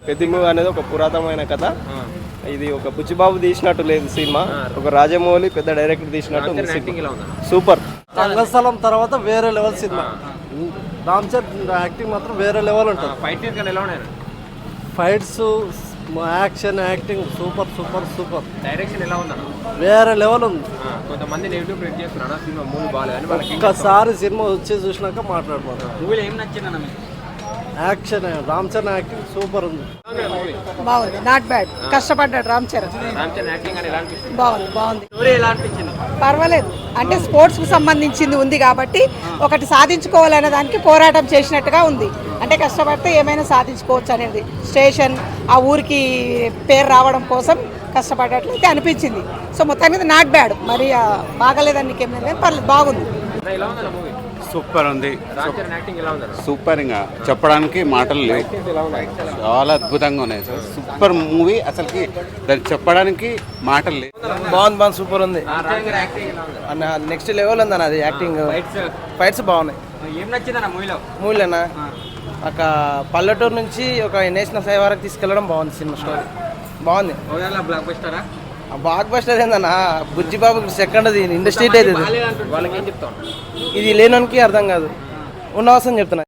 పెద్ద మూవీ అనేది ఒక పురాతనమైన కథ. ఇది ఒక బుచ్చిబాబు తీసినట్టు లేదు సినిమా, ఒక రాజమౌళి పెద్ద డైరెక్టర్ తీసినట్టు సూపర్. రంగస్థలం తర్వాత వేరే level cinema. Ram Charan acting మాత్రం వేరే లెవెల్ ఉంటుంది. Fights, action, acting super super super. Direction ఎలా ఉందా? వేరే లెవెల్ ఉంది. కొంతమంది నెగిటివ్ ప్రింట్ చేస్తున్నారు సినిమా మూవీ బాగాలేదు. ఒక్కసారి సినిమా వచ్చి చూసినాక మాట్లాడుకోవాలి. మూవీలో ఏం నచ్చిందన్న మీకు? Action, Ram Charan acting super ఉంది. బాగుంది, నాట్ బ్యాడ్. కష్టపడ్డాడు రామ్ చరణ్. యాక్టింగ్ అని ఎలా అనిపిస్తుంది? బాగుంది. స్టోరీ ఎలా అనిపించింది? పర్వాలేదు, అంటే స్పోర్ట్స్ కు సంబంధించింది ఉంది కాబట్టి ఒకటి సాధించుకోవాలనే దానికి పోరాటం చేసినట్టుగా ఉంది. అంటే కష్టపడితే ఏమైనా సాధించుకోవచ్చు అనేది స్టేషన్ ఆ ఊరికి పేరు రావడం కోసం కష్టపడ్డట్లయితే అనిపించింది. సో మొత్తం మీద నాట్ బ్యాడ్. మరి బాగాలేదని నీకేం లేదు, పర్లేదు, బాగుంది. ఎలా ఉందన్న మూవీ? సూపర్ ఉంది. యాక్టింగ్ ఎలా ఉందన్న? సూపర్, ఇంకా చెప్పడానికి మాటలు లేవు. చాలా అద్భుతంగా ఉన్నాయి సార్. సూపర్ మూవీ, అసలుకి దాన్ని చెప్పడానికి మాటలు లేవు. బాగుంది, సూపర్ ఉంది అన్న నెక్స్ట్ లెవెల్ ఉంది అన్న. అది యాక్టింగ్, ఫైట్స్ బాగున్నాయి. ఏం నచ్చిందన్న మూవీలోనా ఒక పల్లెటూరు నుంచి ఒక నేషనల్ స్థాయి వరకు తీసుకెళ్ళడం బాగుంది. సినిమా స్టోరీ బాగుంది. బ్లాక్ బస్టరా? బ్లాక్ బస్టర్ ఏందన్నా, బుజ్జిబాబు సెకండ్ ఇండస్ట్రీ అయితే వాళ్ళకి ఏం చెప్తాను? ఇది లేనోనికి అర్థం కాదు, ఉన్న అవసరం చెప్తున్నా.